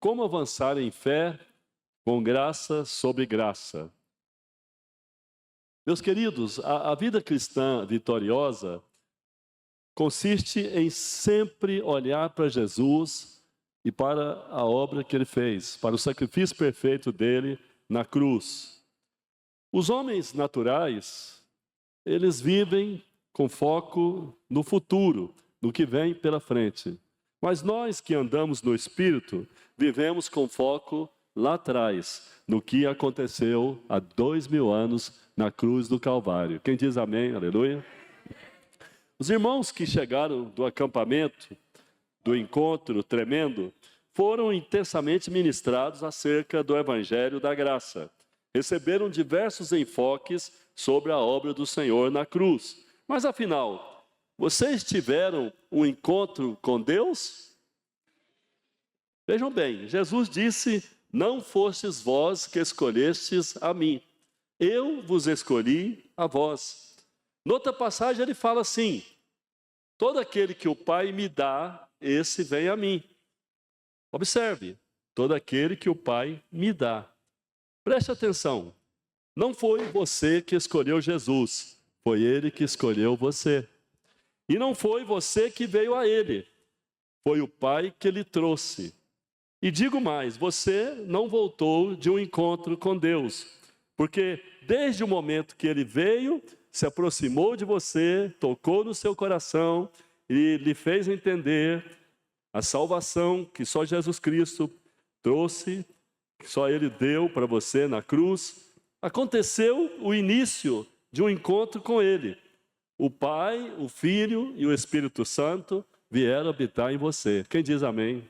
Como avançar em fé com graça sobre graça? Meus queridos, a vida cristã vitoriosa consiste em sempre olhar para Jesus e para a obra que ele fez, para o sacrifício perfeito dele na cruz. Os homens naturais, eles vivem com foco no futuro, no que vem pela frente. Mas nós que andamos no Espírito, vivemos com foco lá atrás, no que aconteceu há 2000 anos na cruz do Calvário. Quem diz amém? Aleluia. Os irmãos que chegaram do acampamento, do encontro tremendo, foram intensamente ministrados acerca do Evangelho da Graça. Receberam diversos enfoques sobre a obra do Senhor na cruz. Mas afinal, vocês tiveram um encontro com Deus? Vejam bem, Jesus disse: não fostes vós que escolhestes a mim, eu vos escolhi a vós. Noutra passagem ele fala assim: todo aquele que o Pai me dá, esse vem a mim. Observe, todo aquele que o Pai me dá. Preste atenção, não foi você que escolheu Jesus, foi Ele que escolheu você. E não foi você que veio a Ele, foi o Pai que lhe trouxe. E digo mais, você não voltou de um encontro com Deus, porque desde o momento que Ele veio, se aproximou de você, tocou no seu coração e lhe fez entender a salvação que só Jesus Cristo trouxe, que só Ele deu para você na cruz. Aconteceu o início de um encontro com Ele. O Pai, o Filho e o Espírito Santo vieram habitar em você. Quem diz amém?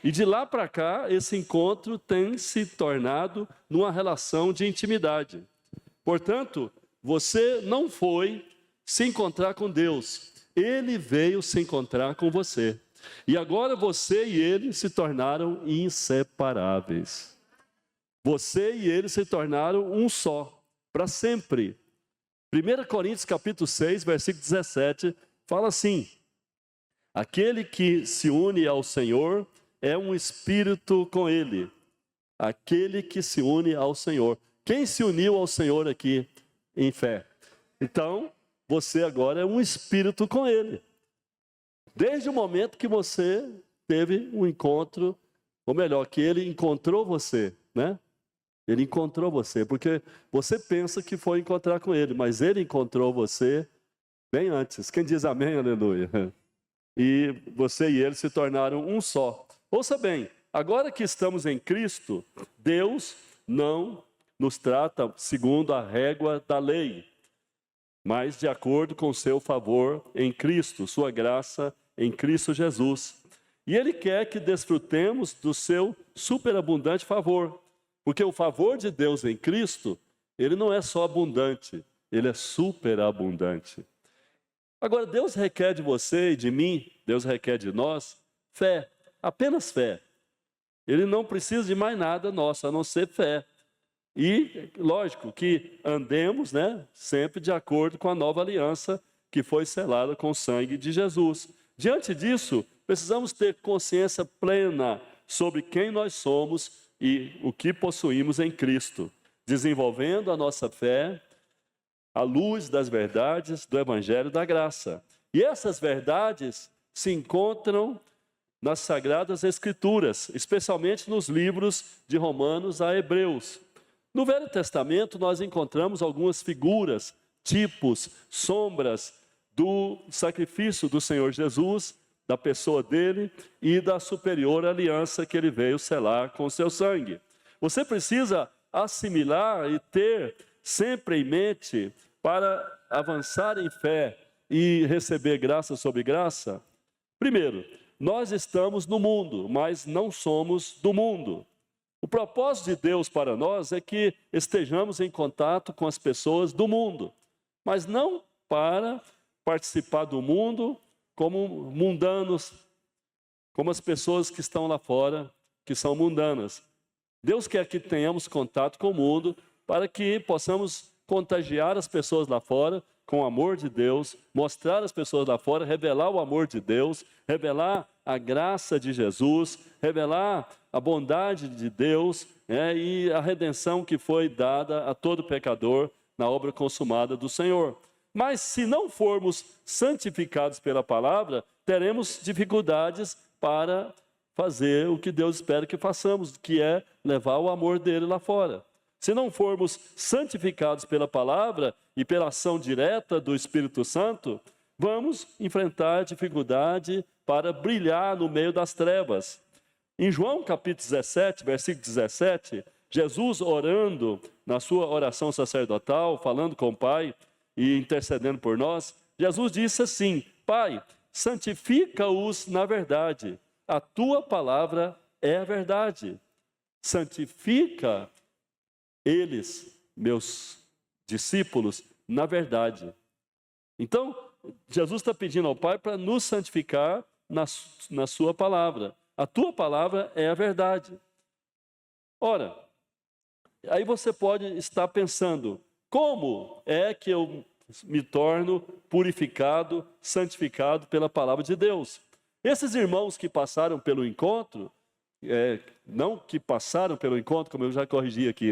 E de lá para cá, esse encontro tem se tornado numa relação de intimidade. Portanto, você não foi se encontrar com Deus, Ele veio se encontrar com você. E agora você e Ele se tornaram inseparáveis. Você e Ele se tornaram um só, para sempre. 1 Coríntios capítulo 6, versículo 17, fala assim: aquele que se une ao Senhor é um espírito com Ele. Aquele que se une ao Senhor. Quem se uniu ao Senhor aqui em fé? Então, você agora é um espírito com Ele. Desde o momento que você teve um encontro, ou melhor, que Ele encontrou você, né? Ele encontrou você, porque você pensa que foi encontrar com Ele, mas Ele encontrou você bem antes. Quem diz amém, aleluia? E você e Ele se tornaram um só. Ouça bem, agora que estamos em Cristo, Deus não nos trata segundo a régua da lei, mas de acordo com o seu favor em Cristo, sua graça em Cristo Jesus. E Ele quer que desfrutemos do seu superabundante favor, porque o favor de Deus em Cristo, ele não é só abundante, ele é superabundante. Agora, Deus requer de você e de mim, Deus requer de nós, fé, apenas fé. Ele não precisa de mais nada nosso, a não ser fé. E, lógico, que andemos, né, sempre de acordo com a nova aliança que foi selada com o sangue de Jesus. Diante disso, precisamos ter consciência plena sobre quem nós somos e o que possuímos em Cristo, desenvolvendo a nossa fé à luz das verdades do Evangelho da Graça. E essas verdades se encontram nas Sagradas Escrituras, especialmente nos livros de Romanos a Hebreus. No Velho Testamento, nós encontramos algumas figuras, tipos, sombras do sacrifício do Senhor Jesus, da pessoa dele e da superior aliança que ele veio selar com o seu sangue. Você precisa assimilar e ter sempre em mente, para avançar em fé e receber graça sobre graça. Primeiro, nós estamos no mundo, mas não somos do mundo. O propósito de Deus para nós é que estejamos em contato com as pessoas do mundo, mas não para participar do mundo como mundanos, como as pessoas que estão lá fora, que são mundanas. Deus quer que tenhamos contato com o mundo para que possamos contagiar as pessoas lá fora com o amor de Deus, mostrar às pessoas lá fora, revelar o amor de Deus, revelar a graça de Jesus, revelar a bondade de Deus, e a redenção que foi dada a todo pecador na obra consumada do Senhor. Mas se não formos santificados pela palavra, teremos dificuldades para fazer o que Deus espera que façamos, que é levar o amor dele lá fora. Se não formos santificados pela palavra e pela ação direta do Espírito Santo, vamos enfrentar dificuldade para brilhar no meio das trevas. Em João capítulo 17, versículo 17, Jesus orando na sua oração sacerdotal, falando com o Pai e intercedendo por nós, Jesus disse assim: Pai, santifica-os na verdade, a tua palavra é a verdade. Santifica eles, meus discípulos, na verdade. Então, Jesus está pedindo ao Pai para nos santificar na sua palavra. A tua palavra é a verdade. Ora, aí você pode estar pensando, como é que eu me torno purificado, santificado pela palavra de Deus? Esses irmãos que passaram pelo encontro, não que passaram pelo encontro, como eu já corrigi aqui,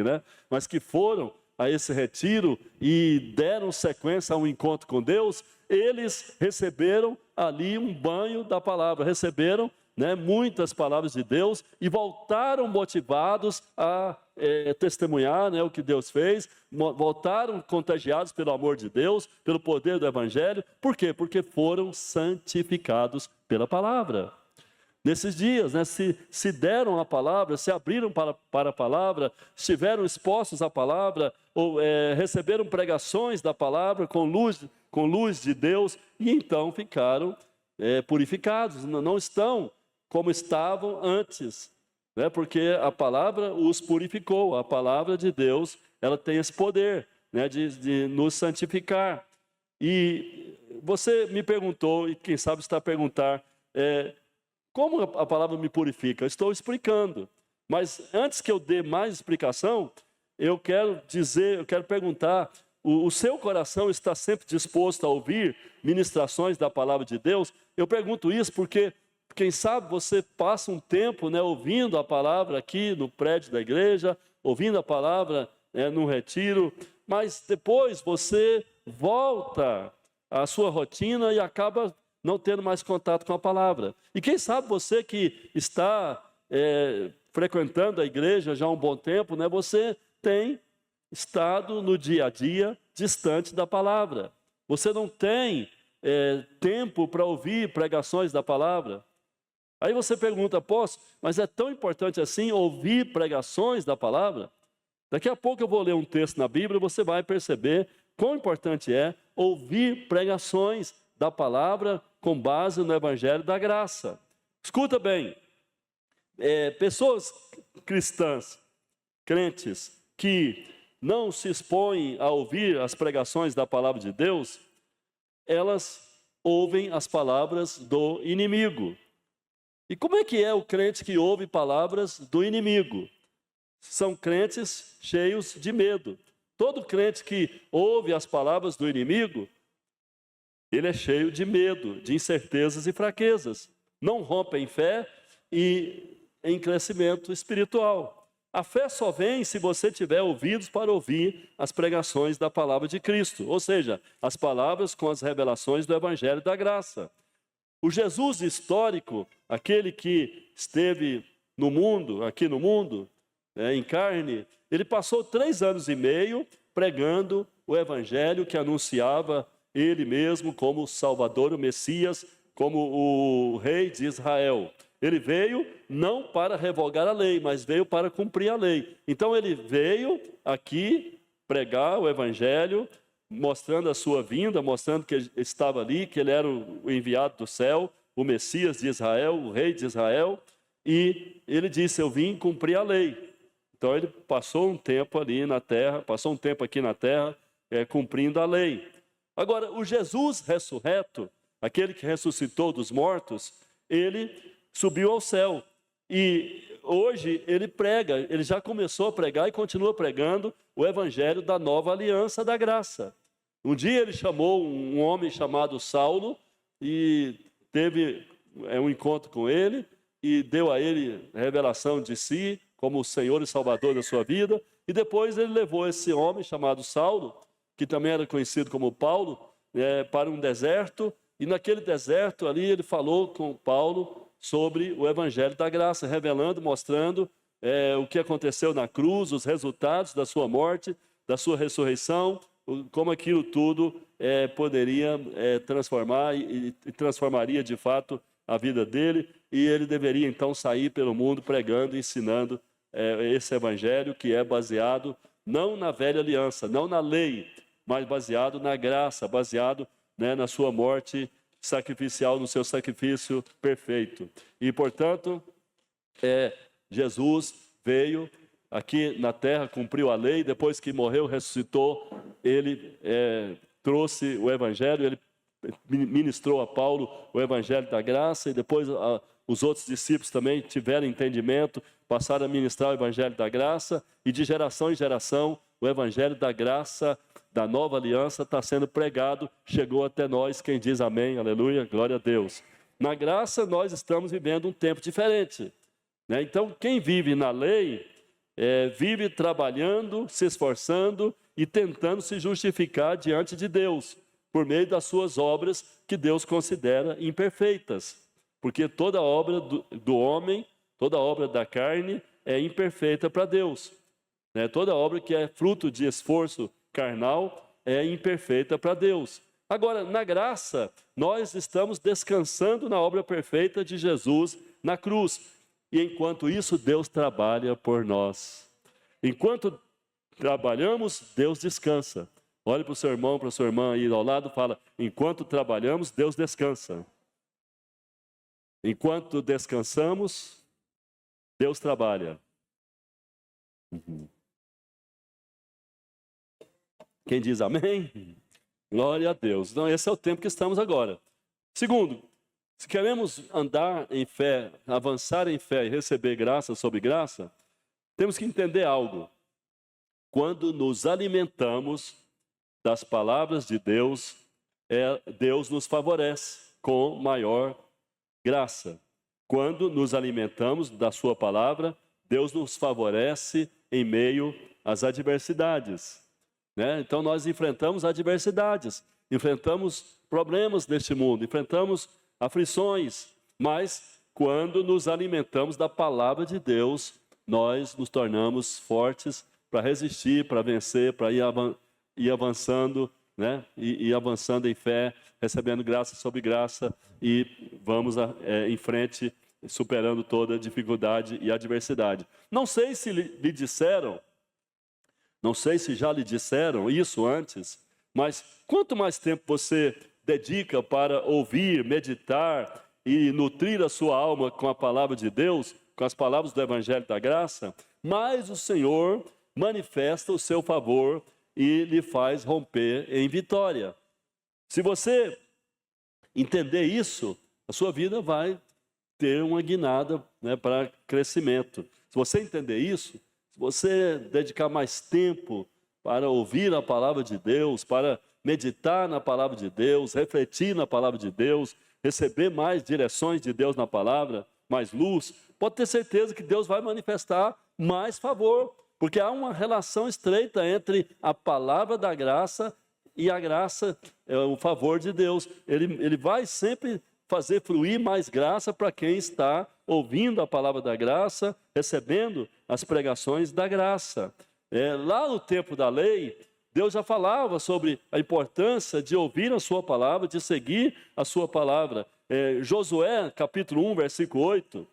mas que foram a esse retiro e deram sequência a um encontro com Deus, eles receberam ali um banho da palavra, receberam muitas palavras de Deus e voltaram motivados a testemunhar o que Deus fez, voltaram contagiados pelo amor de Deus, pelo poder do Evangelho. Por quê? Porque foram santificados pela palavra. Nesses dias, se deram a palavra, se abriram para a palavra, estiveram expostos à palavra, ou receberam pregações da palavra com luz de Deus, e então ficaram purificados, não estão como estavam antes, porque a palavra os purificou. A palavra de Deus, ela tem esse poder de nos santificar. E você me perguntou, e quem sabe está a perguntar, como a palavra me purifica? Eu estou explicando, mas antes que eu dê mais explicação, eu quero perguntar, o seu coração está sempre disposto a ouvir ministrações da palavra de Deus? Eu pergunto isso porque, quem sabe, você passa um tempo ouvindo a palavra aqui no prédio da igreja, ouvindo a palavra no retiro, mas depois você volta à sua rotina e acaba não tendo mais contato com a palavra. E quem sabe você que está frequentando a igreja já há um bom tempo, você tem estado no dia a dia distante da palavra. Você não tem tempo para ouvir pregações da palavra. Aí você pergunta, mas é tão importante assim ouvir pregações da palavra? Daqui a pouco eu vou ler um texto na Bíblia e você vai perceber quão importante é ouvir pregações da palavra com base no Evangelho da graça. Escuta bem, pessoas cristãs, crentes, que não se expõem a ouvir as pregações da palavra de Deus, elas ouvem as palavras do inimigo. E como é que é o crente que ouve palavras do inimigo? São crentes cheios de medo. Todo crente que ouve as palavras do inimigo, ele é cheio de medo, de incertezas e fraquezas. Não rompe em fé e em crescimento espiritual. A fé só vem se você tiver ouvidos para ouvir as pregações da palavra de Cristo, ou seja, as palavras com as revelações do Evangelho da graça. O Jesus histórico, aquele que esteve no mundo, aqui no mundo, em carne, ele passou 3 anos e meio pregando o Evangelho que anunciava ele mesmo como o Salvador, o Messias, como o Rei de Israel. Ele veio não para revogar a lei, mas veio para cumprir a lei. Então ele veio aqui pregar o Evangelho, mostrando a sua vinda, mostrando que ele estava ali, que ele era o enviado do céu, o Messias de Israel, o Rei de Israel, e ele disse, eu vim cumprir a lei. Então ele passou um tempo ali na terra, passou um tempo aqui na terra, cumprindo a lei. Agora, o Jesus ressurreto, aquele que ressuscitou dos mortos, ele subiu ao céu. E hoje ele prega, ele já começou a pregar e continua pregando o Evangelho da nova aliança da graça. Um dia ele chamou um homem chamado Saulo e teve um encontro com ele e deu a ele revelação de si como o Senhor e Salvador da sua vida. E depois ele levou esse homem chamado Saulo, que também era conhecido como Paulo, para um deserto. E naquele deserto ali ele falou com Paulo sobre o Evangelho da Graça, revelando, mostrando o que aconteceu na cruz, os resultados da sua morte, da sua ressurreição, como aquilo tudo poderia transformar e transformaria de fato a vida dele. E ele deveria então sair pelo mundo pregando e ensinando esse Evangelho que é baseado não na velha aliança, não na lei, mas baseado na graça, baseado na sua morte sacrificial, no seu sacrifício perfeito. E, portanto, Jesus veio aqui na terra, cumpriu a lei, depois que morreu, ressuscitou, ele trouxe o Evangelho, ele ministrou a Paulo o Evangelho da graça, e depois os outros discípulos também tiveram entendimento, passaram a ministrar o Evangelho da graça, e de geração em geração, o Evangelho da graça da nova aliança está sendo pregado, chegou até nós. Quem diz amém, aleluia, glória a Deus. Na graça nós estamos vivendo um tempo diferente, Então quem vive na lei, vive trabalhando, se esforçando e tentando se justificar diante de Deus, por meio das suas obras que Deus considera imperfeitas, porque toda obra do homem, toda obra da carne é imperfeita para Deus, Toda obra que é fruto de esforço carnal é imperfeita para Deus. Agora, na graça, nós estamos descansando na obra perfeita de Jesus na cruz. E enquanto isso, Deus trabalha por nós. Enquanto trabalhamos, Deus descansa. Olhe para o seu irmão, para a sua irmã aí ao lado, fala: enquanto trabalhamos, Deus descansa. Enquanto descansamos, Deus trabalha. Quem diz amém? Glória a Deus. Então, esse é o tempo que estamos agora. Segundo, se queremos andar em fé, avançar em fé e receber graça sobre graça, temos que entender algo. Quando nos alimentamos das palavras de Deus, Deus nos favorece com maior graça. Quando nos alimentamos da sua palavra, Deus nos favorece em meio às adversidades. Então nós enfrentamos adversidades, enfrentamos problemas neste mundo, enfrentamos aflições, mas quando nos alimentamos da palavra de Deus, nós nos tornamos fortes para resistir, para vencer, para ir avançando, e avançando em fé, recebendo graça sobre graça, e vamos em frente, superando toda dificuldade e adversidade. Não sei se lhe disseram, não sei se já lhe disseram isso antes, mas quanto mais tempo você dedica para ouvir, meditar e nutrir a sua alma com a palavra de Deus, com as palavras do Evangelho da Graça, mais o Senhor manifesta o seu favor e lhe faz romper em vitória. Se você entender isso, a sua vida vai ter uma guinada para crescimento. Se você entender isso, se você dedicar mais tempo para ouvir a palavra de Deus, para meditar na palavra de Deus, refletir na palavra de Deus, receber mais direções de Deus na palavra, mais luz, pode ter certeza que Deus vai manifestar mais favor, porque há uma relação estreita entre a palavra da graça e a graça, o favor de Deus. Ele vai sempre fazer fluir mais graça para quem está ouvindo a palavra da graça, recebendo as pregações da graça. Lá no tempo da lei, Deus já falava sobre a importância de ouvir a sua palavra, de seguir a sua palavra. Josué, capítulo 1, versículo 8.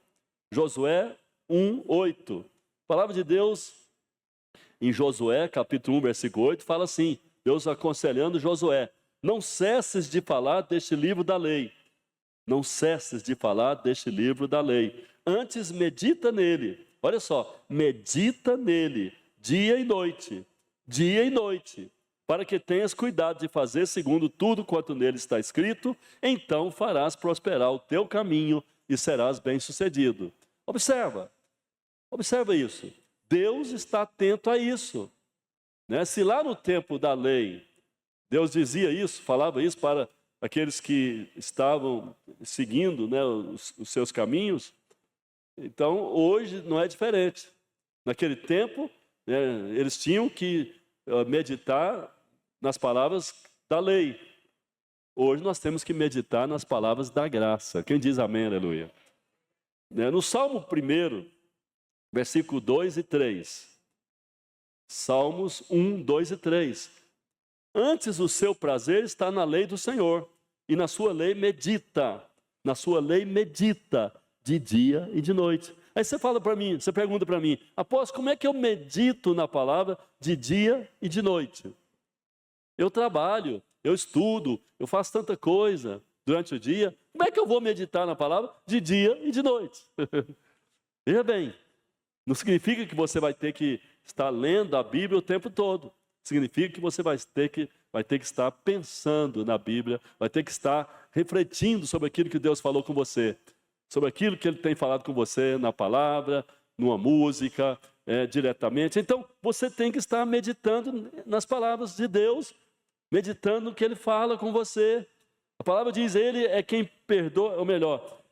Josué 1, 8. A palavra de Deus, em Josué, capítulo 1, versículo 8, fala assim, Deus aconselhando Josué: não cesses de falar deste livro da lei. Não cesses de falar deste livro da lei. Antes medita nele. Olha só, medita nele, dia e noite, para que tenhas cuidado de fazer segundo tudo quanto nele está escrito, então farás prosperar o teu caminho e serás bem-sucedido. Observa isso. Deus está atento a isso. Se lá no tempo da lei, Deus dizia isso, falava isso para aqueles que estavam seguindo, né, os seus caminhos. Então, hoje não é diferente. Naquele tempo, né, eles tinham que meditar nas palavras da lei. Hoje nós temos que meditar nas palavras da graça. Quem diz amém, aleluia? No Salmo 1, versículo 2 e 3. Salmos 1, 2 e 3. Antes o seu prazer está na lei do Senhor, e na sua lei medita. Na sua lei medita de dia e de noite. Aí você fala para mim, você pergunta para mim, apóstolo, como é que eu medito na palavra de dia e de noite? Eu trabalho, eu estudo, eu faço tanta coisa durante o dia. Como é que eu vou meditar na palavra de dia e de noite? Veja bem, não significa que você vai ter que estar lendo a Bíblia o tempo todo. Significa que você vai ter que estar pensando na Bíblia, vai ter que estar refletindo sobre aquilo que Deus falou com você, sobre aquilo que Ele tem falado com você na palavra, numa música, diretamente. Então, você tem que estar meditando nas palavras de Deus, meditando no que Ele fala com você. A palavra diz, Ele é quem perdoa, ou melhor,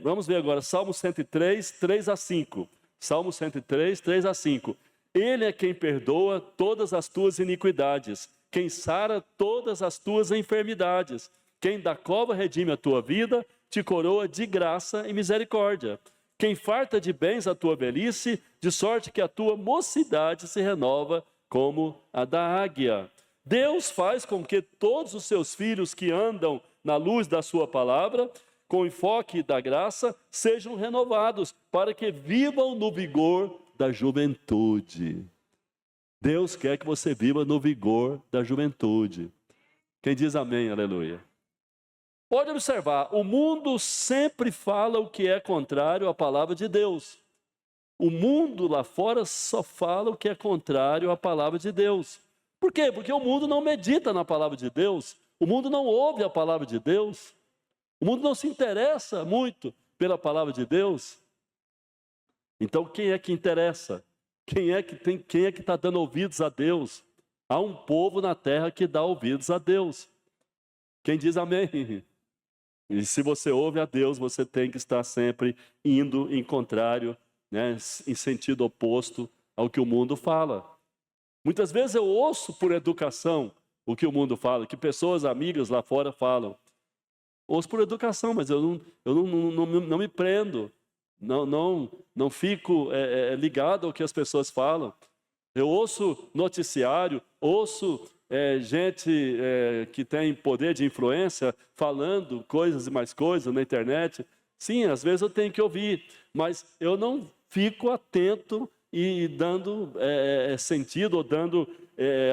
vamos ver agora, Salmo 103, 3 a 5. Salmo 103, 3 a 5. Ele é quem perdoa todas as tuas iniquidades, quem sara todas as tuas enfermidades, quem da cova redime a tua vida, te coroa de graça e misericórdia, quem farta de bens a tua velhice, de sorte que a tua mocidade se renova como a da águia. Deus faz com que todos os seus filhos que andam na luz da sua palavra, com o enfoque da graça, sejam renovados, para que vivam no vigor da juventude. Deus quer que você viva no vigor da juventude. Quem diz amém, aleluia? Pode observar, o mundo sempre fala o que é contrário à palavra de Deus. O mundo lá fora só fala o que é contrário à palavra de Deus. Por quê? Porque o mundo não medita na palavra de Deus, o mundo não ouve a palavra de Deus, o mundo não se interessa muito pela palavra de Deus. Então, quem é que interessa? Quem é que está dando ouvidos a Deus? Há um povo na terra que dá ouvidos a Deus. Quem diz amém? E se você ouve a Deus, você tem que estar sempre indo em contrário, né, em sentido oposto ao que o mundo fala. Muitas vezes eu ouço por educação o que o mundo fala, que pessoas amigas lá fora falam. Ouço por educação, mas eu não me prendo, não fico ligado ao que as pessoas falam. Eu ouço noticiário, ouço gente que tem poder de influência falando coisas e mais coisas na internet. Sim, às vezes eu tenho que ouvir, mas eu não fico atento e dando sentido ou dando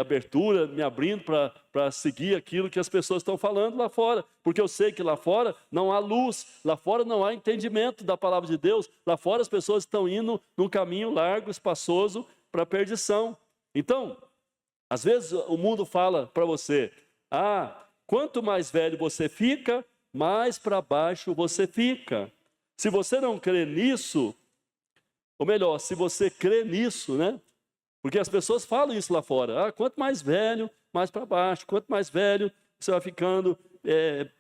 abertura, me abrindo para seguir aquilo que as pessoas estão falando lá fora. Porque eu sei que lá fora não há luz, lá fora não há entendimento da palavra de Deus, lá fora as pessoas estão indo num caminho largo, espaçoso, para a perdição. Então, às vezes o mundo fala para você, quanto mais velho você fica, mais para baixo você fica. Se você não crê nisso, ou melhor, se você crê nisso, né? Porque as pessoas falam isso lá fora. Quanto mais velho, mais para baixo. Quanto mais velho, você vai ficando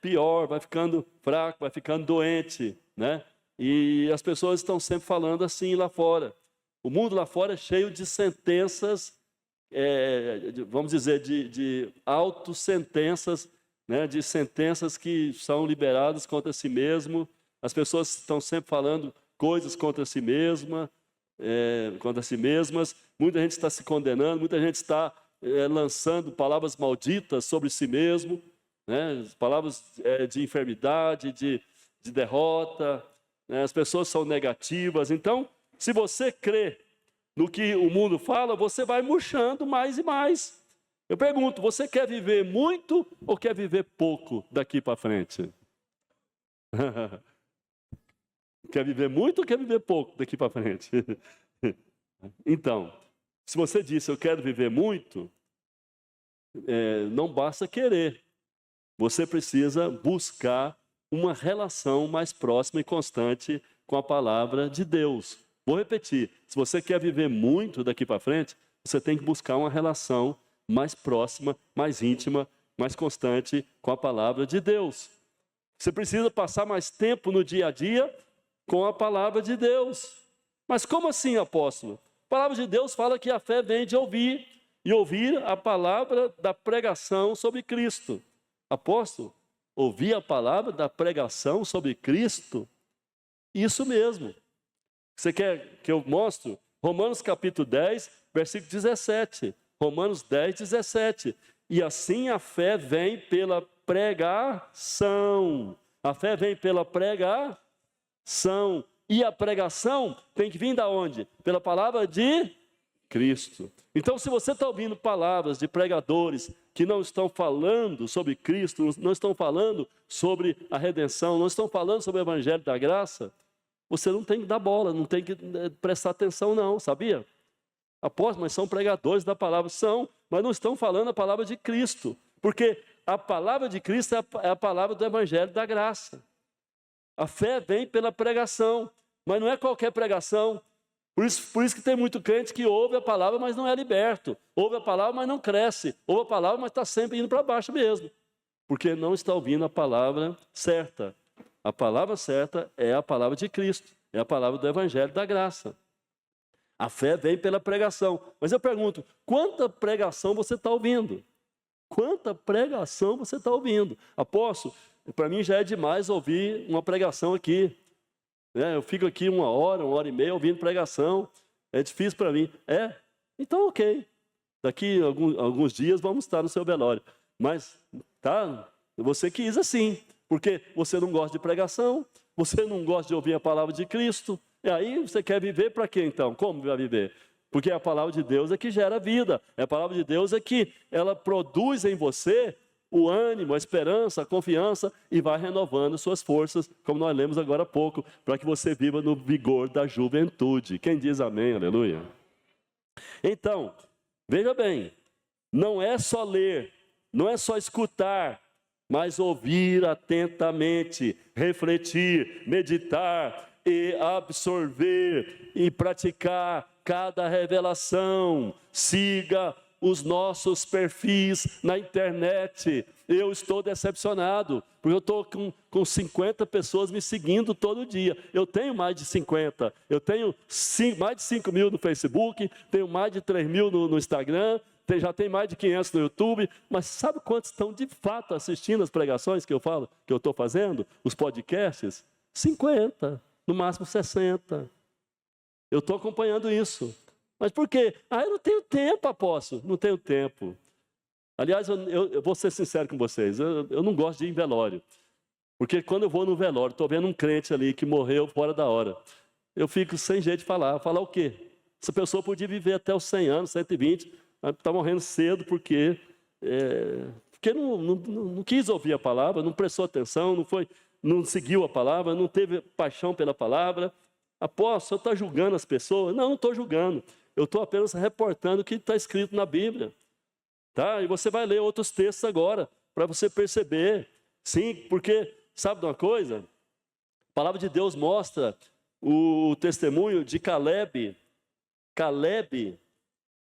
pior, vai ficando fraco, vai ficando doente, né? E as pessoas estão sempre falando assim lá fora. O mundo lá fora é cheio de sentenças, vamos dizer, de autossentenças, né? De sentenças que são liberadas contra si mesmo. As pessoas estão sempre falando coisas contra si mesmas, muita gente está se condenando, muita gente está lançando palavras malditas sobre si mesmo, né? Palavras de enfermidade, de derrota, né? As pessoas são negativas. Então, se você crê no que o mundo fala, você vai murchando mais e mais. Eu pergunto, você quer viver muito ou quer viver pouco daqui para frente? Quer viver muito ou quer viver pouco daqui para frente? Então, se você disse, eu quero viver muito, não basta querer. Você precisa buscar uma relação mais próxima e constante com a palavra de Deus. Vou repetir, se você quer viver muito daqui para frente, você tem que buscar uma relação mais próxima, mais íntima mais constante com a palavra de Deus. Você precisa passar mais tempo no dia a dia com a palavra de Deus. Mas como assim, apóstolo? A palavra de Deus fala que a fé vem de ouvir, e ouvir a palavra da pregação sobre Cristo. Apóstolo, ouvir a palavra da pregação sobre Cristo? Isso mesmo. Você quer que eu mostre? Romanos capítulo 10, versículo 17. Romanos 10, 17. E assim a fé vem pela pregação. A fé vem pela pregação. E a pregação tem que vir da onde? Pela palavra de Cristo. Então, se você está ouvindo palavras de pregadores que não estão falando sobre Cristo, não estão falando sobre a redenção, não estão falando sobre o evangelho da graça, você não tem que dar bola, não tem que prestar atenção não, sabia? Apóstolo, mas são pregadores da palavra. São, mas não estão falando a palavra de Cristo. Porque a palavra de Cristo é a palavra do evangelho da graça. A fé vem pela pregação, mas não é qualquer pregação. Por isso que tem muito crente que ouve a palavra, mas não é liberto. Ouve a palavra, mas não cresce. Ouve a palavra, mas está sempre indo para baixo mesmo. Porque não está ouvindo a palavra certa. A palavra certa é a palavra de Cristo. É a palavra do evangelho da graça. A fé vem pela pregação. Mas eu pergunto, quanta pregação você está ouvindo? Quanta pregação você está ouvindo? Apóstolo, para mim já é demais ouvir uma pregação aqui. Eu fico aqui uma hora e meia ouvindo pregação. É difícil para mim. Então ok. Daqui a alguns dias vamos estar no seu velório. Mas, tá, você quis assim. Porque você não gosta de pregação, você não gosta de ouvir a palavra de Cristo. E aí você quer viver para quê então? Como vai viver? Porque a palavra de Deus é que gera vida. A palavra de Deus é que ela produz em você o ânimo, a esperança, a confiança e vai renovando suas forças, como nós lemos agora há pouco, para que você viva no vigor da juventude. Quem diz amém, aleluia? Então, veja bem, não é só ler, não é só escutar, mas ouvir atentamente, refletir, meditar e absorver e praticar cada revelação. Siga os nossos perfis na internet. Eu estou decepcionado, porque eu estou com 50 pessoas me seguindo todo dia. Eu tenho mais de 50, eu tenho mais de 5 mil no Facebook, tenho mais de 3 mil no Instagram, já tem mais de 500 no YouTube, mas sabe quantos estão de fato assistindo as pregações que eu falo, que eu estou fazendo? Os podcasts? 50, no máximo 60. Eu estou acompanhando isso. Mas por quê? Eu não tenho tempo, apóstolo. Não tenho tempo. Aliás, eu vou ser sincero com vocês. Eu não gosto de ir em velório. Porque quando eu vou no velório, estou vendo um crente ali que morreu fora da hora. Eu fico sem jeito de falar. Falar o quê? Essa pessoa podia viver até os 100 anos, 120, mas está morrendo cedo porque não quis ouvir a palavra, não prestou atenção, não seguiu a palavra, não teve paixão pela palavra. Apóstolo, você está julgando as pessoas? Não estou julgando. Eu estou apenas reportando o que está escrito na Bíblia. Tá? E você vai ler outros textos agora, para você perceber. Sim, porque, sabe de uma coisa? A palavra de Deus mostra o testemunho de Caleb. Caleb.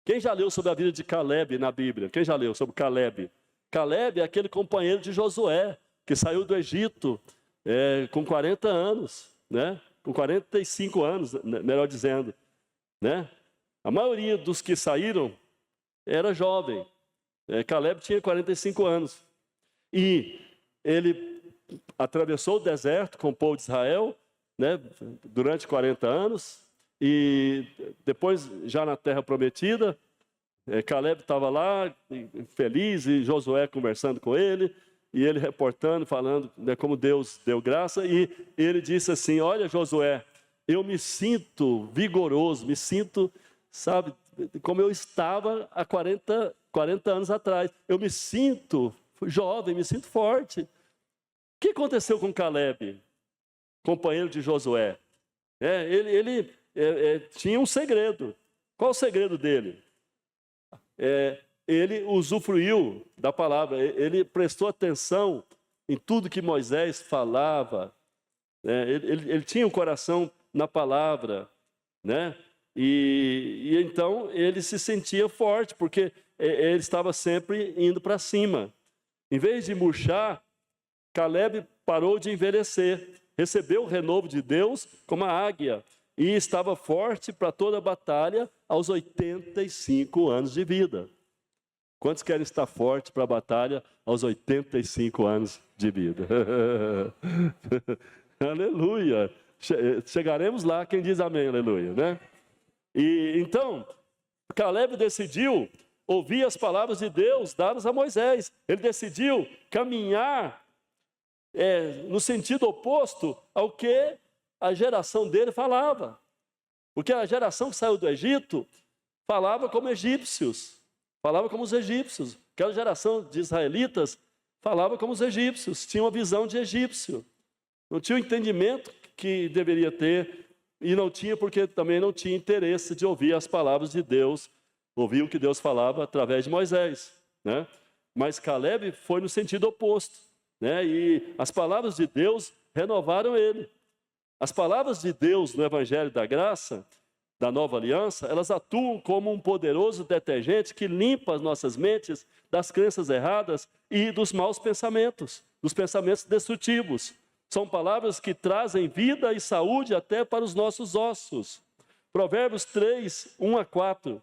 Quem já leu sobre a vida de Caleb na Bíblia? Quem já leu sobre Caleb? Caleb é aquele companheiro de Josué, que saiu do Egito com 40 anos, né? Com 45 anos, melhor dizendo, né? A maioria dos que saíram era jovem. Caleb tinha 45 anos. E ele atravessou o deserto com o povo de Israel, né, durante 40 anos. E depois, já na terra prometida, Caleb estava lá, feliz, e Josué conversando com ele. E ele reportando, falando, né, como Deus deu graça. E ele disse assim, olha Josué, eu me sinto vigoroso, me sinto, sabe, como eu estava há 40 anos atrás. Eu me sinto jovem, me sinto forte. O que aconteceu com Caleb, companheiro de Josué? Ele tinha um segredo. Qual o segredo dele? Ele usufruiu da palavra, ele prestou atenção em tudo que Moisés falava. Ele tinha um coração na palavra, né? E então ele se sentia forte, porque ele estava sempre indo para cima. Em vez de murchar, Caleb parou de envelhecer, recebeu o renovo de Deus como a águia e estava forte para toda a batalha aos 85 anos de vida. Quantos querem estar fortes para a batalha aos 85 anos de vida? Aleluia! Chegaremos lá, quem diz amém, aleluia, né? E então, Caleb decidiu ouvir as palavras de Deus dadas a Moisés. Ele decidiu caminhar no sentido oposto ao que a geração dele falava. Porque a geração que saiu do Egito falava como egípcios, falava como os egípcios. Aquela geração de israelitas falava como os egípcios, tinha uma visão de egípcio. Não tinha o entendimento que deveria ter, e não tinha porque também não tinha interesse de ouvir as palavras de Deus, ouvir o que Deus falava através de Moisés, né? Mas Caleb foi no sentido oposto, né? E as palavras de Deus renovaram ele. As palavras de Deus no Evangelho da Graça, da Nova Aliança, elas atuam como um poderoso detergente que limpa as nossas mentes das crenças erradas e dos maus pensamentos, dos pensamentos destrutivos. São palavras que trazem vida e saúde até para os nossos ossos. Provérbios 3, 1 a 4.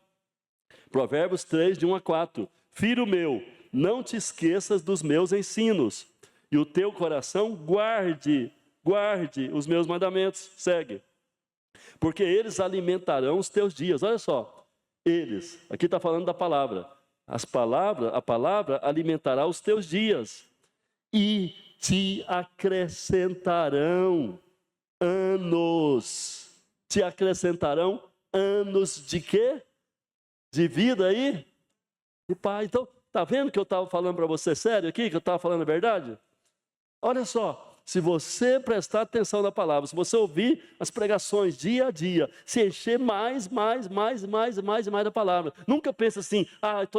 Provérbios 3, de 1 a 4. Filho meu, não te esqueças dos meus ensinos, e o teu coração guarde os meus mandamentos. Segue. Porque eles alimentarão os teus dias. Olha só, eles, aqui está falando da palavra. A palavra alimentará os teus dias e te acrescentarão anos. Te acrescentarão anos de quê? De vida aí? De paz. Então, está vendo que eu estava falando para você sério aqui? Que eu estava falando a verdade? Olha só. Se você prestar atenção na palavra, se você ouvir as pregações dia a dia, se encher mais da palavra. Nunca pense assim,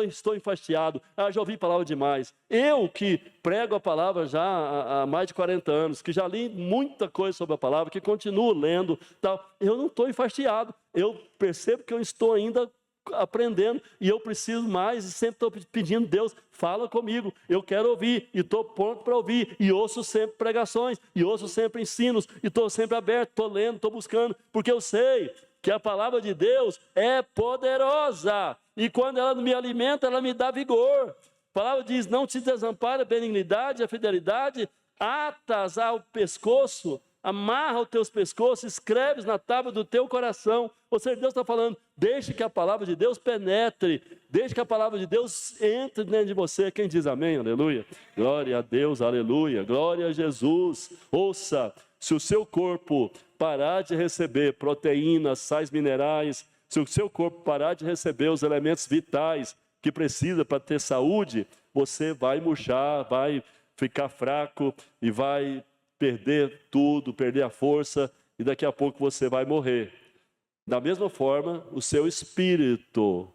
estou enfastiado, já ouvi palavra demais. Eu que prego a palavra já há mais de 40 anos, que já li muita coisa sobre a palavra, que continuo lendo, tal, eu não estou enfastiado. Eu percebo que eu estou ainda aprendendo e eu preciso mais e sempre estou pedindo, Deus, fala comigo, eu quero ouvir e estou pronto para ouvir e ouço sempre pregações e ouço sempre ensinos e estou sempre aberto, estou lendo, estou buscando, porque eu sei que a palavra de Deus é poderosa e quando ela me alimenta, ela me dá vigor. A palavra diz, não te desampara a benignidade, a fidelidade, atas ao pescoço, amarra os teus pescoços, escreves na tábua do teu coração. Ou seja, Deus está falando, deixe que a palavra de Deus penetre, deixe que a palavra de Deus entre dentro de você. Quem diz amém? Aleluia. Glória a Deus, aleluia. Glória a Jesus. Ouça, se o seu corpo parar de receber proteínas, sais minerais, se o seu corpo parar de receber os elementos vitais que precisa para ter saúde, você vai murchar, vai ficar fraco e vai perder tudo, perder a força, e daqui a pouco você vai morrer. Da mesma forma, o seu espírito,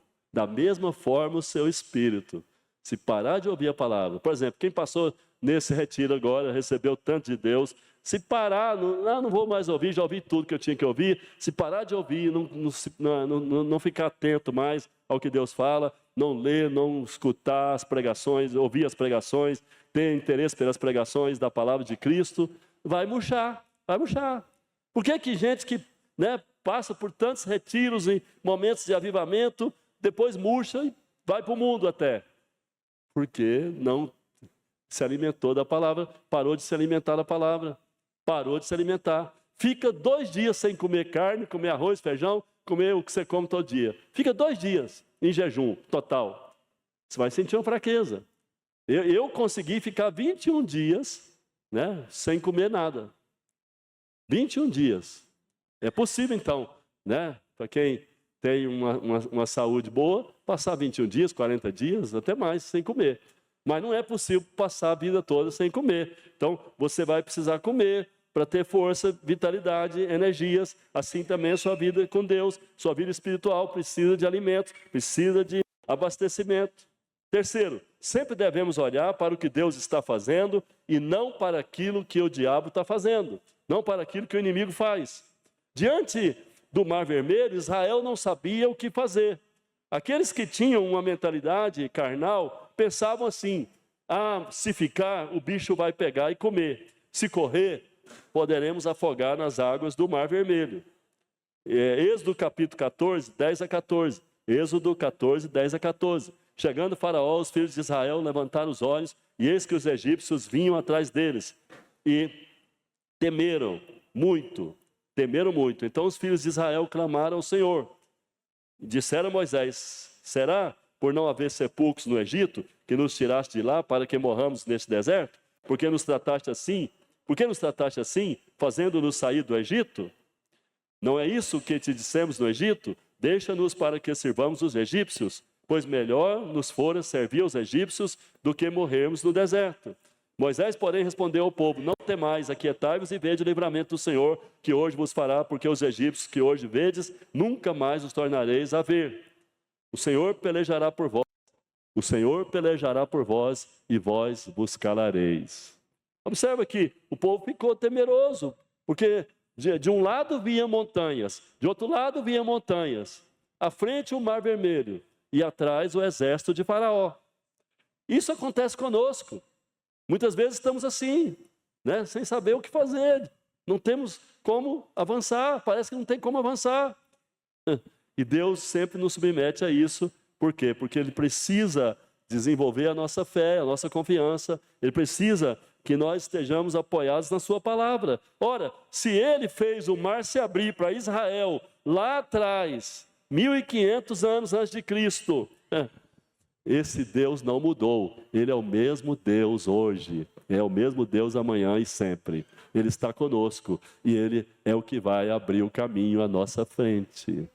se parar de ouvir a palavra, por exemplo, quem passou nesse retiro agora, recebeu tanto de Deus, se parar, não vou mais ouvir, já ouvi tudo que eu tinha que ouvir, se parar de ouvir, não ficar atento mais ao que Deus fala, não ler, não escutar as pregações, ouvir as pregações, ter interesse pelas pregações da palavra de Cristo, vai murchar. Por que gente que passa por tantos retiros em momentos de avivamento, depois murcha e vai para o mundo até? Porque não se alimentou da palavra, parou de se alimentar da palavra, parou de se alimentar. Fica 2 dias sem comer carne, comer arroz, feijão, comer o que você come todo dia. Fica 2 dias em jejum total. Você vai sentir uma fraqueza. Eu consegui ficar 21 dias, sem comer nada. 21 dias. É possível, então, para quem tem uma saúde boa, passar 21 dias, 40 dias, até mais, sem comer. Mas não é possível passar a vida toda sem comer. Então, você vai precisar comer para ter força, vitalidade, energias. Assim também a sua vida com Deus, sua vida espiritual precisa de alimentos, precisa de abastecimento. Terceiro, sempre devemos olhar para o que Deus está fazendo e não para aquilo que o diabo está fazendo, não para aquilo que o inimigo faz. Diante do Mar Vermelho, Israel não sabia o que fazer. Aqueles que tinham uma mentalidade carnal pensavam assim, Ah, se ficar, o bicho vai pegar e comer. Se correr, poderemos afogar nas águas do Mar Vermelho. Êxodo capítulo 14, 10 a 14. Êxodo 14, 10 a 14. Chegando Faraó, os filhos de Israel levantaram os olhos, e eis que os egípcios vinham atrás deles. E temeram muito. Então os filhos de Israel clamaram ao Senhor. Disseram a Moisés: será por não haver sepulcros no Egito que nos tiraste de lá para que morramos neste deserto? Por que nos trataste assim? Fazendo-nos sair do Egito? Não é isso que te dissemos no Egito? Deixa-nos para que sirvamos os egípcios, pois melhor nos fora servir aos egípcios do que morrermos no deserto. Moisés, porém, respondeu ao povo: não temais, aquietai-vos e vede o livramento do Senhor, que hoje vos fará, porque os egípcios que hoje vedes, nunca mais os tornareis a ver. O Senhor pelejará por vós, e vós vos calareis. Observa que o povo ficou temeroso, porque de um lado vinham montanhas, de outro lado vinham montanhas, à frente o Mar Vermelho, e atrás o exército de Faraó. Isso acontece conosco. Muitas vezes estamos assim, né? Sem saber o que fazer, não temos como avançar, parece que não tem como avançar. E Deus sempre nos submete a isso. Por quê? Porque Ele precisa desenvolver a nossa fé, a nossa confiança. Ele precisa que nós estejamos apoiados na sua palavra. Ora, se Ele fez o mar se abrir para Israel lá atrás, 1500 anos antes de Cristo, esse Deus não mudou. Ele é o mesmo Deus hoje, é o mesmo Deus amanhã e sempre. Ele está conosco e Ele é o que vai abrir o caminho à nossa frente.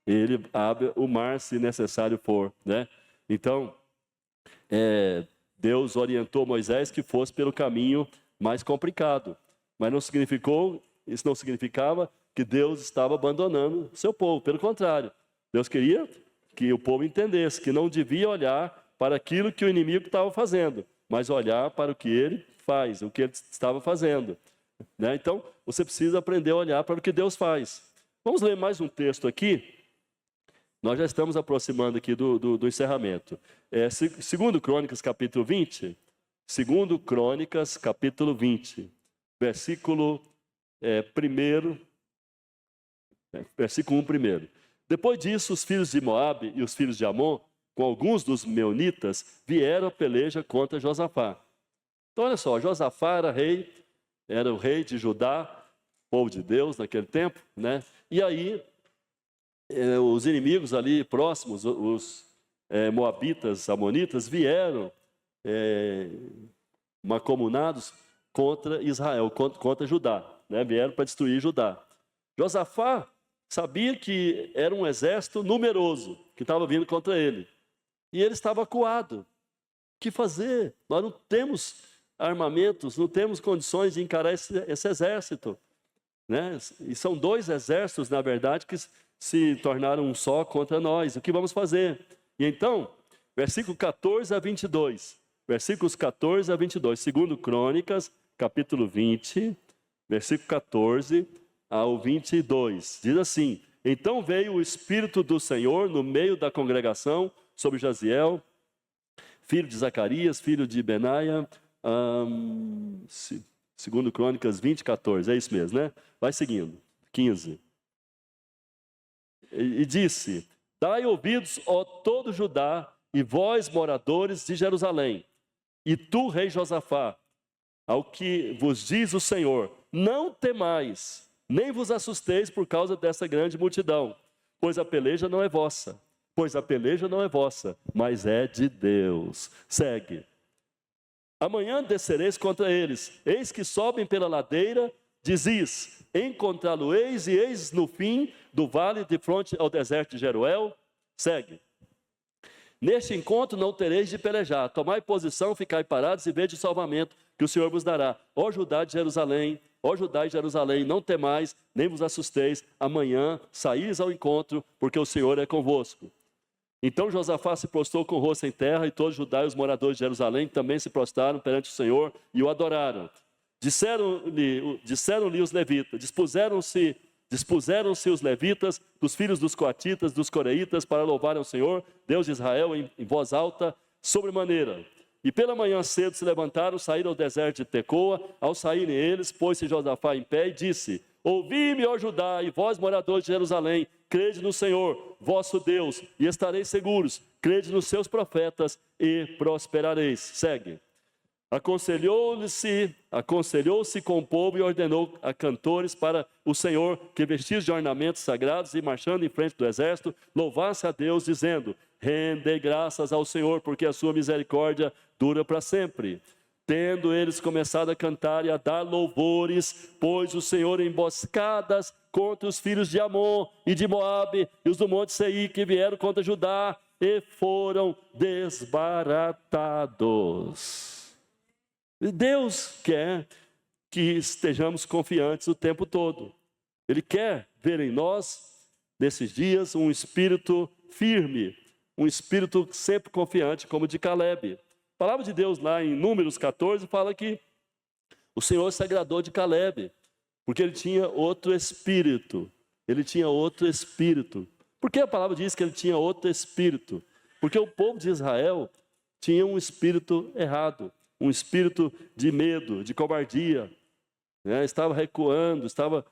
Ele abre o mar se necessário for, né? Então, Deus orientou Moisés que fosse pelo caminho mais complicado. Mas isso não significava que Deus estava abandonando o seu povo. Pelo contrário, Deus queria que o povo entendesse que não devia olhar para aquilo que o inimigo estava fazendo, mas olhar para o que ele faz, o que ele estava fazendo, né? Então, você precisa aprender a olhar para o que Deus faz. Vamos ler mais um texto aqui. Nós já estamos aproximando aqui do encerramento. Segundo Crônicas, capítulo 20. Segundo Crônicas, capítulo 20. Versículo 1. Versículo 1 primeiro. Depois disso, os filhos de Moabe e os filhos de Amon, com alguns dos meunitas, vieram a peleja contra Josafá. Então, olha só, Josafá era o rei de Judá, povo de Deus naquele tempo, né? E aí, os inimigos ali próximos, os moabitas, amonitas, vieram mancomunados contra Israel, contra Judá, né? Vieram para destruir Judá. Josafá sabia que era um exército numeroso que estava vindo contra ele. E ele estava acuado. O que fazer? Nós não temos armamentos, não temos condições de encarar esse exército, né? E são dois exércitos, na verdade, que se tornaram um só contra nós. O que vamos fazer? E então, versículo 14 a 22. Versículos 14 a 22. Segundo Crônicas, capítulo 20, versículo 14 ao 22. Diz assim: então veio o Espírito do Senhor no meio da congregação sobre Jaziel, filho de Zacarias, filho de Benaia. Segundo Crônicas 20, 14. É isso mesmo, né? Vai seguindo. 15. E disse: dai ouvidos, ó todo Judá, e vós, moradores de Jerusalém, e tu, rei Josafá, ao que vos diz o Senhor: não temais, nem vos assusteis por causa dessa grande multidão, pois a peleja não é vossa, mas é de Deus. Segue. Amanhã descereis contra eles, eis que sobem pela ladeira, dizis: encontrá-lo-eis, e eis no fim do vale de fronte ao deserto de Jeruel. Segue. Neste encontro não tereis de pelejar, tomai posição, ficai parados e vede o salvamento que o Senhor vos dará. Ó Judá de Jerusalém, não temais, nem vos assusteis, amanhã saís ao encontro, porque o Senhor é convosco. Então Josafá se prostrou com o rosto em terra, e todos Judá e os moradores de Jerusalém também se prostraram perante o Senhor e o adoraram. Disseram-lhe os levitas, dispuseram-se os levitas, dos filhos dos coatitas, dos coreitas, para louvarem o Senhor, Deus de Israel, em voz alta, sobremaneira. E pela manhã cedo se levantaram, saíram ao deserto de Tecoa. Ao saírem eles, pôs-se Josafá em pé e disse: ouvi-me, ó Judá, e vós, moradores de Jerusalém, crede no Senhor, vosso Deus, e estareis seguros. Crede nos seus profetas e prosperareis. Segue. Aconselhou-se com o povo e ordenou a cantores para o Senhor que, vestidos de ornamentos sagrados e marchando em frente do exército, louvasse a Deus, dizendo: rendei graças ao Senhor, porque a sua misericórdia dura para sempre. Tendo eles começado a cantar e a dar louvores, pôs o Senhor emboscadas contra os filhos de Amon e de Moabe e os do monte Seir, que vieram contra Judá, e foram desbaratados. Deus quer que estejamos confiantes o tempo todo. Ele quer ver em nós, nesses dias, um espírito firme, um espírito sempre confiante, como o de Caleb. A palavra de Deus lá em Números 14 fala que o Senhor se agradou de Caleb, porque ele tinha outro espírito. Ele tinha outro espírito. Por que a palavra diz que ele tinha outro espírito? Porque o povo de Israel tinha um espírito errado, um espírito de medo, de covardia, né? Estava recuando, estava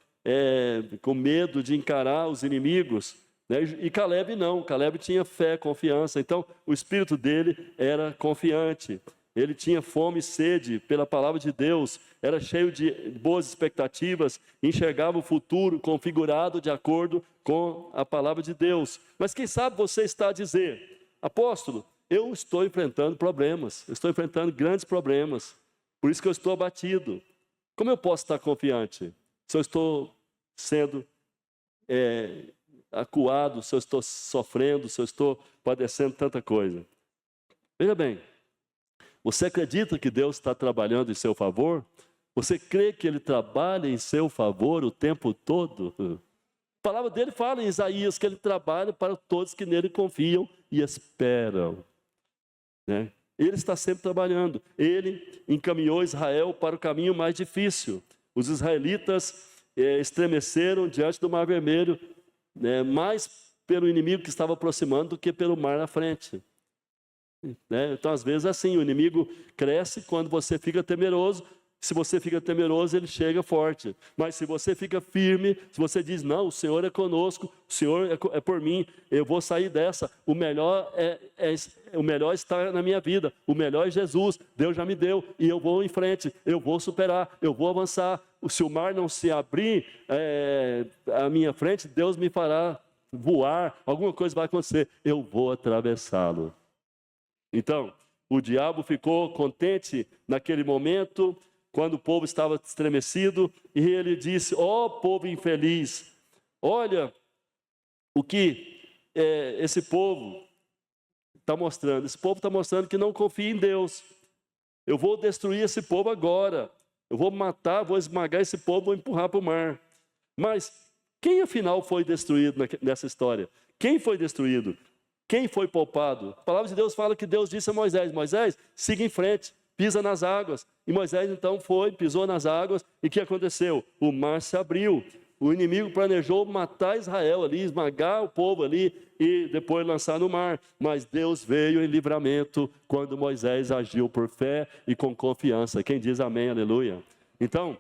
com medo de encarar os inimigos, né? E Caleb não, Caleb tinha fé, confiança. Então o espírito dele era confiante, ele tinha fome e sede pela palavra de Deus, era cheio de boas expectativas, enxergava o futuro configurado de acordo com a palavra de Deus. Mas quem sabe você está a dizer: apóstolo, eu estou enfrentando problemas, eu estou enfrentando grandes problemas, por isso que eu estou abatido. Como eu posso estar confiante se eu estou sendo acuado, se eu estou sofrendo, se eu estou padecendo tanta coisa? Veja bem, você acredita que Deus está trabalhando em seu favor? Você crê que Ele trabalha em seu favor o tempo todo? A palavra dele fala em Isaías que Ele trabalha para todos que nele confiam e esperam, né? Ele está sempre trabalhando. Ele encaminhou Israel para o caminho mais difícil. Os israelitas estremeceram diante do Mar Vermelho, né, mais pelo inimigo que estava aproximando do que pelo mar na frente, né? Então, às vezes, assim, o inimigo cresce quando você fica temeroso. Se você fica temeroso, ele chega forte. Mas se você fica firme, se você diz: não, o Senhor é conosco, o Senhor é por mim, eu vou sair dessa. O melhor está na minha vida, o melhor é Jesus, Deus já me deu, e eu vou em frente, eu vou superar, eu vou avançar. Se o mar não se abrir à minha frente, Deus me fará voar, alguma coisa vai acontecer, eu vou atravessá-lo. Então, o diabo ficou contente naquele momento, quando o povo estava estremecido, e ele disse: ó povo infeliz, olha o que esse povo está mostrando. Esse povo está mostrando que não confia em Deus. Eu vou destruir esse povo agora. Eu vou matar, vou esmagar esse povo, vou empurrar para o mar. Mas quem afinal foi destruído nessa história? Quem foi destruído? Quem foi poupado? A palavra de Deus fala que Deus disse a Moisés: Moisés, siga em frente, pisa nas águas. E Moisés então pisou nas águas, e o que aconteceu? O mar se abriu. O inimigo planejou matar Israel ali, esmagar o povo ali e depois lançar no mar. Mas Deus veio em livramento quando Moisés agiu por fé e com confiança. Quem diz amém, aleluia? Então,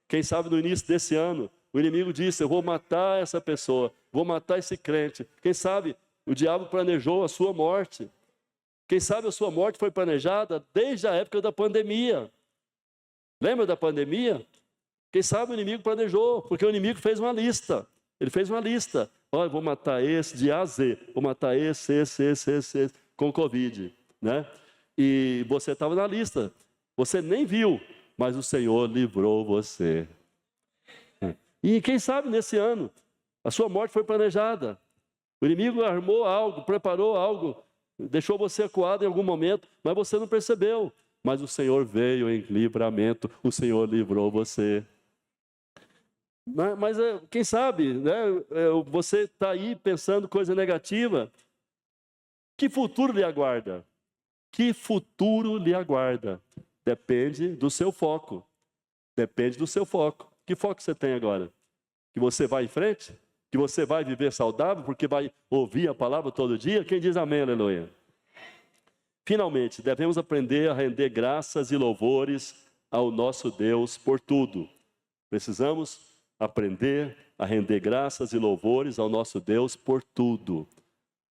quem sabe no início desse ano, o inimigo disse: eu vou matar essa pessoa, vou matar esse crente. Quem sabe o diabo planejou a sua morte. Quem sabe a sua morte foi planejada desde a época da pandemia. Lembra da pandemia? Quem sabe o inimigo planejou, porque o inimigo fez uma lista. Ele fez uma lista. Olha, vou matar esse de A a Z. Vou matar esse, com Covid, né? E você estava na lista. Você nem viu, mas o Senhor livrou você. E quem sabe nesse ano, a sua morte foi planejada. O inimigo armou algo, preparou algo, deixou você acuado em algum momento, mas você não percebeu. Mas o Senhor veio em livramento, o Senhor livrou você. Mas quem sabe, né, você está aí pensando coisa negativa. Que futuro lhe aguarda? Que futuro lhe aguarda? Depende do seu foco. Depende do seu foco. Que foco você tem agora? Que você vai em frente? Que você vai viver saudável porque vai ouvir a palavra todo dia? Quem diz amém, aleluia? Finalmente, devemos aprender a render graças e louvores ao nosso Deus por tudo. Precisamos aprender a render graças e louvores ao nosso Deus por tudo.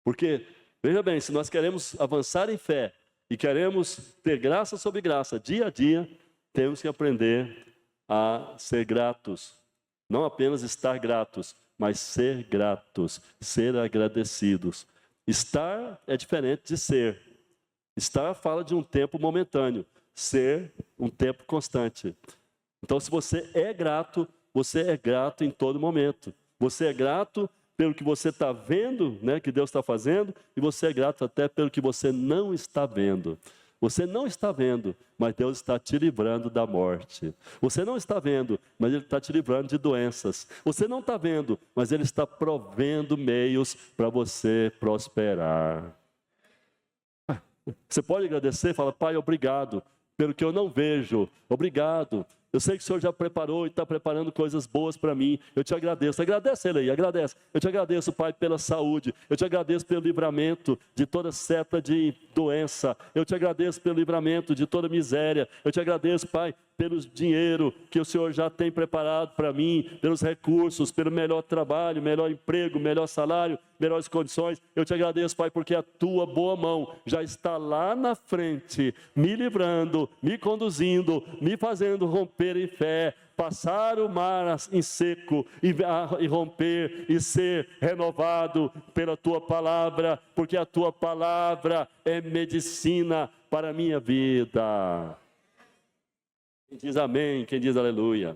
Porque, veja bem, se nós queremos avançar em fé e queremos ter graça sobre graça dia a dia, temos que aprender a ser gratos. Não apenas estar gratos, mas ser gratos, ser agradecidos. Estar é diferente de ser. Estar fala de um tempo momentâneo, ser um tempo constante. Então, se você é grato em todo momento. Você é grato pelo que você está vendo, né, que Deus está fazendo, e você é grato até pelo que você não está vendo. Você não está vendo, mas Deus está te livrando da morte. Você não está vendo, mas Ele está te livrando de doenças. Você não está vendo, mas Ele está provendo meios para você prosperar. Você pode agradecer, fala, Pai, obrigado pelo que eu não vejo. Obrigado. Eu sei que o Senhor já preparou e está preparando coisas boas para mim. Eu te agradeço. Agradece Ele aí, agradece. Eu te agradeço, Pai, pela saúde. Eu te agradeço pelo livramento de toda seta de doença. Eu te agradeço pelo livramento de toda miséria. Eu te agradeço, Pai, pelo dinheiro que o Senhor já tem preparado para mim, pelos recursos, pelo melhor trabalho, melhor emprego, melhor salário, melhores condições. Eu te agradeço, Pai, porque a tua boa mão já está lá na frente, me livrando, me conduzindo, me fazendo romper em fé, passar o mar em seco e romper e ser renovado pela tua palavra, porque a tua palavra é medicina para a minha vida. Quem diz amém, quem diz aleluia.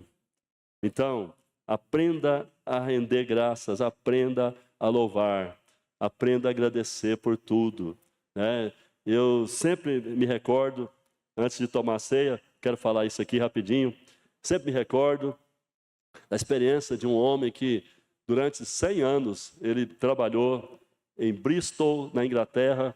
Então, aprenda a render graças, aprenda a louvar, aprenda a agradecer por tudo, né? Eu sempre me recordo, antes de tomar a ceia, quero falar isso aqui rapidinho, sempre me recordo da experiência de um homem que, durante 100 anos, ele trabalhou em Bristol, na Inglaterra.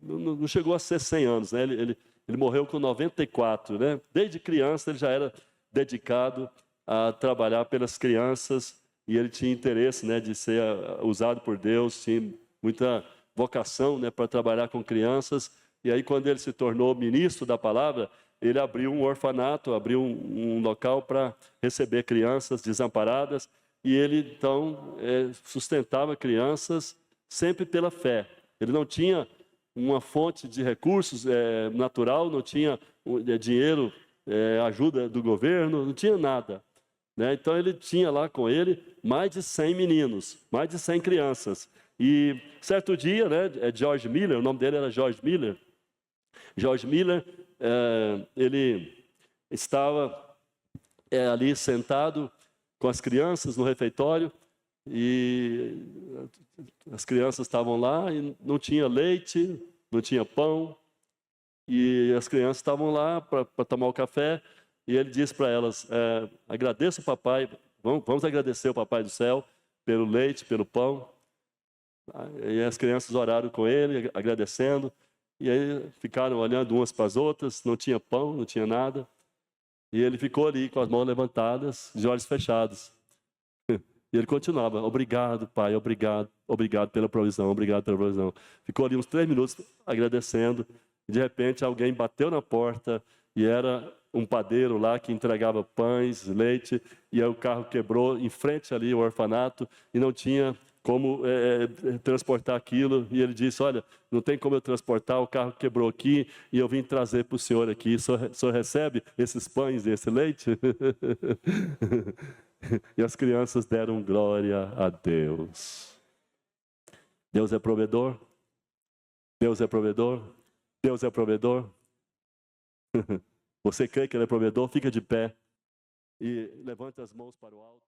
Não chegou a ser 100 anos, né? Ele morreu com 94, né? Desde criança ele já era dedicado a trabalhar pelas crianças e ele tinha interesse, né, de ser usado por Deus, tinha muita vocação, né, para trabalhar com crianças. E aí, quando ele se tornou ministro da palavra, ele abriu um orfanato, abriu um local para receber crianças desamparadas, e ele então sustentava crianças sempre pela fé. Ele não tinha uma fonte de recursos natural, não tinha dinheiro, ajuda do governo, não tinha nada, né? Então ele tinha lá com ele mais de 100 meninos, mais de 100 crianças. E certo dia, né, George Miller, o nome dele era George Miller. George Miller, ele estava ali sentado com as crianças no refeitório, e as crianças estavam lá e não tinha leite, não tinha pão, e as crianças estavam lá para tomar o café, e ele disse para elas, agradeça o papai, vamos agradecer o papai do céu pelo leite, pelo pão. E as crianças oraram com ele, agradecendo, e aí ficaram olhando umas para as outras, não tinha pão, não tinha nada, e ele ficou ali com as mãos levantadas, de olhos fechados. E ele continuava, obrigado, Pai, obrigado, obrigado pela provisão, obrigado pela provisão. Ficou ali uns 3 minutos agradecendo, e de repente alguém bateu na porta, e era um padeiro lá que entregava pães, leite, e aí o carro quebrou em frente ali ao orfanato, e não tinha como transportar aquilo, e ele disse, olha, não tem como eu transportar, o carro quebrou aqui, e eu vim trazer para o senhor aqui, o senhor recebe esses pães e esse leite? E as crianças deram glória a Deus. Deus é provedor? Deus é provedor? Deus é provedor? Você crê que Ele é provedor? Fica de pé e levanta as mãos para o alto.